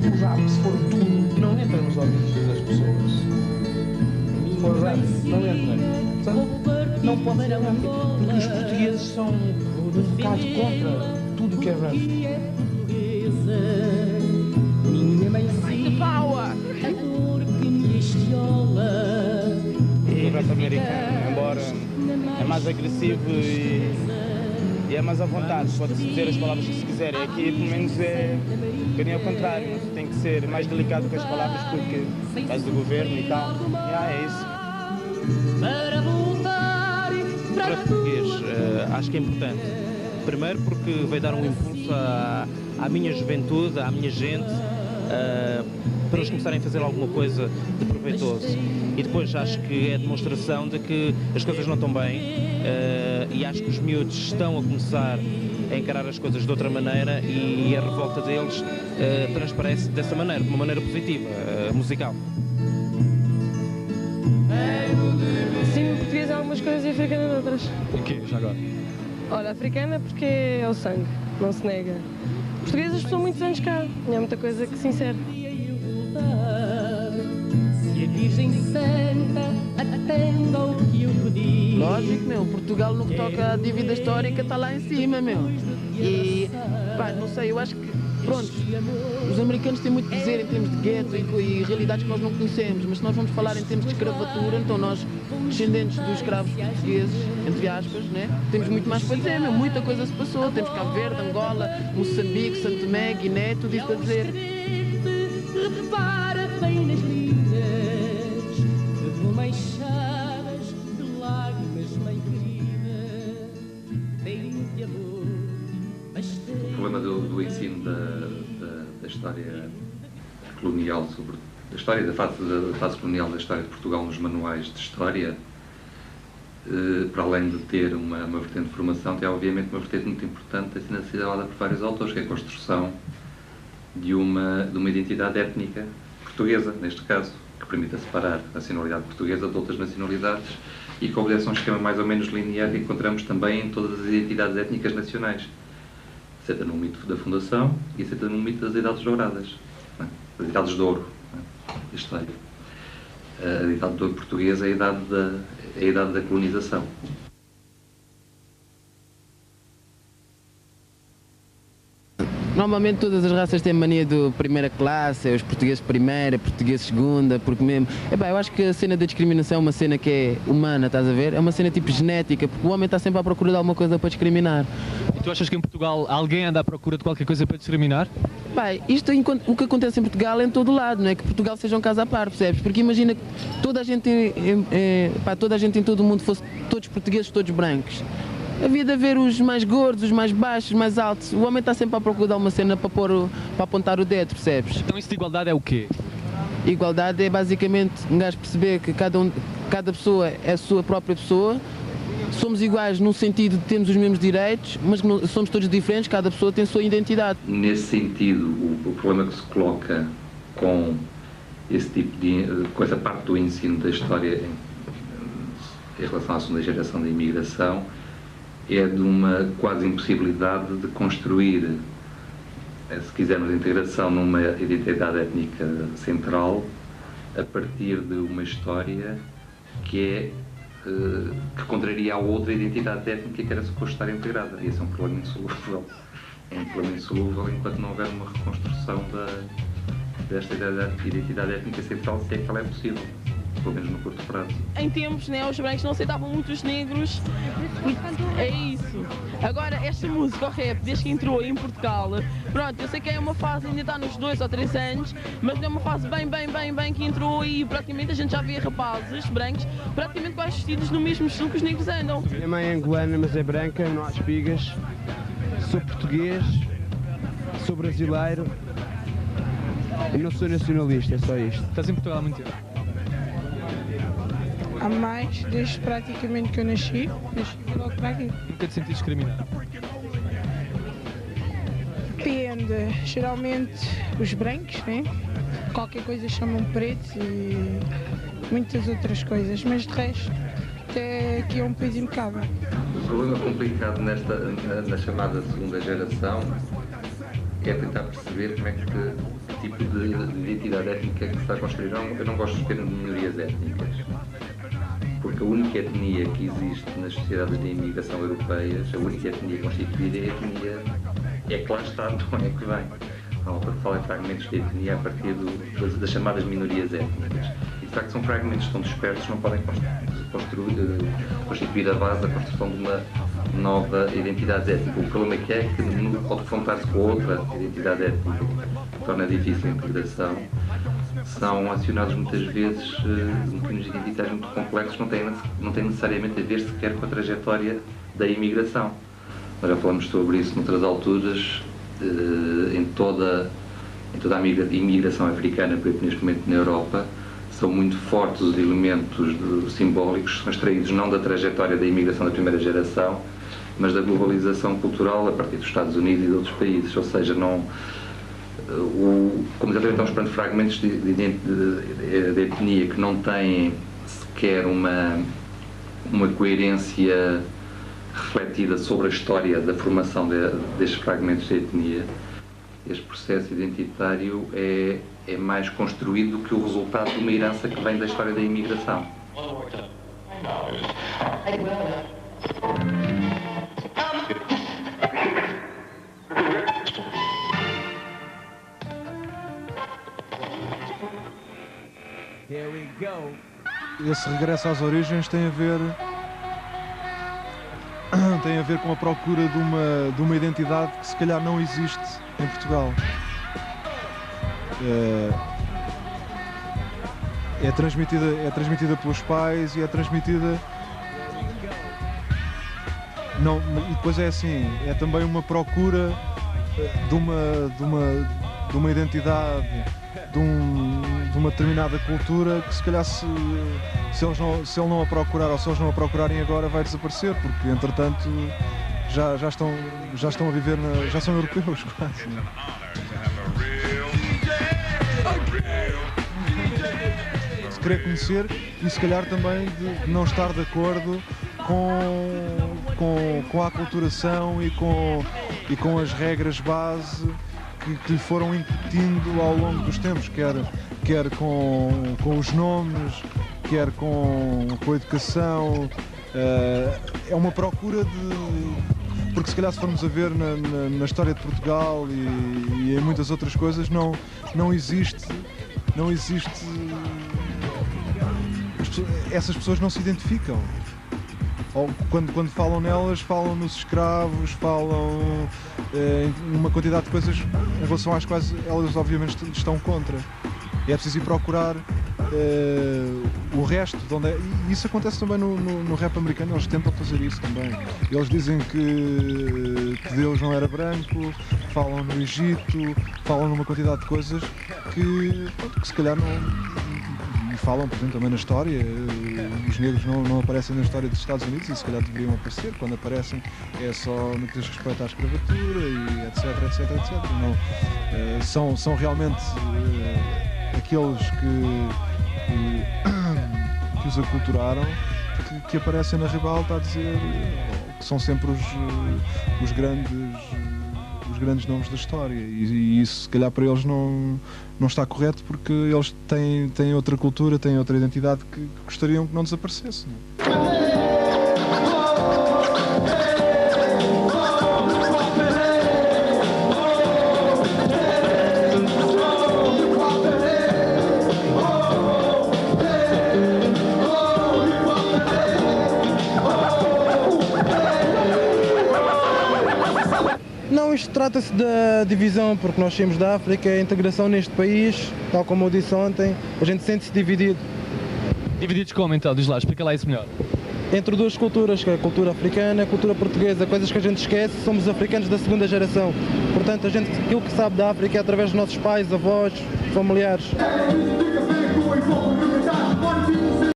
O rap, se for tudo, não entra nos ouvidos das pessoas. Se for rap, não entra. Sabe? Não pode ser rap, porque os portugueses são um bocado contra tudo que é rap. Minha mãe de power, O rap americano, embora é mais agressivo e é mais à vontade, pode-se dizer as palavras que se quiser. Aqui, pelo menos, é um bocadinho ao contrário, tem que ser mais delicado com as palavras porque é causa do governo e tal. É isso. Para português, acho que é importante. Primeiro porque vai dar um impulso à minha juventude, à minha gente, para eles começarem a fazer alguma coisa de proveitoso. E depois acho que é demonstração de que as coisas não estão bem e acho que os miúdos estão a começar a encarar as coisas de outra maneira e a revolta deles transparece dessa maneira, de uma maneira positiva, musical. Sim, português há algumas coisas e africana noutras. Porquê, já agora? Olha, africana porque é o sangue, não se nega. Portuguesas são muitos anos cá, e há muita coisa que se insere. se a Virgem Santa atenda ao que eu pedi. Lógico, meu, Portugal no que toca à dívida histórica está lá em cima, meu. E, pá, não sei, eu acho que, pronto, os americanos têm muito a dizer em termos de gueto e realidades que nós não conhecemos, mas se nós vamos falar em termos de escravatura, então nós, descendentes dos escravos portugueses, entre aspas, né, temos muito mais para dizer, meu, muita coisa se passou, temos Cabo Verde, Angola, Moçambique, Santo Tomé, Guiné, tudo isso para dizer. Repara bem nas linhas, que vão manchadas de lágrimas, mãe querida, bem de amor. O problema do ensino da história colonial, sobre a história da fase colonial da história de Portugal nos manuais de história, para além de ter uma vertente de formação, tem obviamente uma vertente muito importante, assim, assinalada por vários autores, que é a construção de uma identidade étnica portuguesa, neste caso, que permita separar a nacionalidade portuguesa de outras nacionalidades e que obedece a um esquema mais ou menos linear que encontramos também em todas as identidades étnicas nacionais. Aceita no mito da fundação e aceita no mito das idades douradas, não é? Das idades de ouro, não é? Da história. A idade de ouro portuguesa é a idade da colonização. Normalmente todas as raças têm mania do primeira classe, os portugueses primeira, portugueses segunda, porque mesmo... Epá, eu acho que a cena da discriminação é uma cena que é humana, estás a ver? É uma cena tipo genética, porque o homem está sempre à procura de alguma coisa para discriminar. E tu achas que em Portugal alguém anda à procura de qualquer coisa para discriminar? Bem, o que acontece em Portugal é em todo lado, não é que Portugal seja um caso à par, percebes? Porque imagina que toda a gente em todo o mundo fosse todos portugueses, todos brancos. Havia de haver os mais gordos, os mais baixos, os mais altos. O homem está sempre à procura de uma cena para apontar o dedo, percebes? Então isso de igualdade é o quê? Igualdade é basicamente um gajo perceber que cada pessoa é a sua própria pessoa. Somos iguais no sentido de termos os mesmos direitos, mas somos todos diferentes, cada pessoa tem a sua identidade. Nesse sentido, o problema que se coloca com esse tipo com essa parte do ensino da história em relação à segunda geração da imigração é de uma quase impossibilidade de construir, se quisermos, a integração numa identidade étnica central a partir de uma história que contraria a outra identidade étnica que era suposto estar integrada. E esse é um problema insolúvel. É um problema insolúvel enquanto não houver uma reconstrução desta identidade étnica central, se é que ela é possível, pelo menos no curto prazo. Em tempos, né, os brancos não aceitavam muito os negros. É isso. Agora, esta música, o rap, desde que entrou em Portugal, pronto, eu sei que é uma fase, ainda está nos 2 ou 3 anos, mas é uma fase bem que entrou e praticamente a gente já vê rapazes brancos praticamente quase vestidos no mesmo estilo que os negros andam. Minha mãe é angolana, mas é branca, não há espigas. Sou português, sou brasileiro e não sou nacionalista, é só isto. Estás em Portugal há muito tempo? Há mais, desde praticamente que eu nasci logo para aqui. Nunca te senti discriminado? Depende, geralmente os brancos, né? Qualquer coisa chamam preto e muitas outras coisas, mas de resto, até aqui é um país impecável. O problema complicado na chamada segunda geração é tentar perceber como é que tipo de identidade étnica que se está a construir. Eu não gosto de ter minorias étnicas, porque a única etnia que existe nas sociedades de imigração europeias, a única etnia constituída é a etnia, é que lá está, não é que vem. Não, para falar de fragmentos de etnia a partir das chamadas minorias étnicas. E de facto são fragmentos que estão dispersos, não podem constituir a base da construção de uma nova identidade étnica. O problema que ao defrontar-se com outra identidade étnica, que torna difícil a integração, são acionados muitas vezes mecanismos identitários muito complexos, não têm necessariamente a ver sequer com a trajetória da imigração. Nós já falamos sobre isso noutras alturas. Em toda a imigração africana, por exemplo, neste momento na Europa, são muito fortes os elementos simbólicos, são extraídos não da trajetória da imigração da primeira geração, mas da globalização cultural a partir dos Estados Unidos e de outros países, ou seja, como exatamente estamos perante fragmentos de etnia que não têm sequer uma coerência refletida sobre a história da formação destes fragmentos de etnia. Este processo identitário é mais construído do que o resultado de uma herança que vem da história da imigração. Esse regresso às origens tem a ver com a procura de uma identidade que se calhar não existe em Portugal. É transmitida pelos pais e é transmitida... Não, e depois é assim, é também uma procura de uma identidade, de uma determinada cultura que se calhar se ele não a procurar ou se eles não a procurarem agora vai desaparecer, porque entretanto já estão a viver, já são europeus quase. Se querer conhecer e se calhar também de não estar de acordo com a aculturação e com as regras base que lhe foram incutindo ao longo dos tempos, quer com os nomes, quer com a educação. É uma procura de... Porque se calhar se formos a ver na história de Portugal e em muitas outras coisas, não existe... Essas pessoas não se identificam. Ou quando falam nelas, falam nos escravos, falam uma quantidade de coisas em relação às quais elas obviamente estão contra. E é preciso ir procurar o resto de onde é. E isso acontece também no rap americano, eles tentam fazer isso também. Eles dizem que Deus não era branco, falam no Egito, falam numa quantidade de coisas que se calhar não... E falam, por exemplo, também na história, os negros não aparecem na história dos Estados Unidos e se calhar deveriam aparecer, quando aparecem é só no que diz respeito à escravatura e etc, etc, etc. Não, são realmente aqueles que os aculturaram que aparecem na ribalta a dizer que são sempre os grandes nomes da história e isso se calhar para eles não está correto porque eles têm outra cultura, têm outra identidade que gostariam que não desaparecesse. Isto trata-se da divisão, porque nós saímos da África, a integração neste país, tal como eu disse ontem, a gente sente-se dividido. Divididos como então? Diz lá, explica lá isso melhor. Entre duas culturas, que é a cultura africana e a cultura portuguesa, coisas que a gente esquece, somos africanos da segunda geração. Portanto, aquilo que sabe da África é através dos nossos pais, avós, familiares.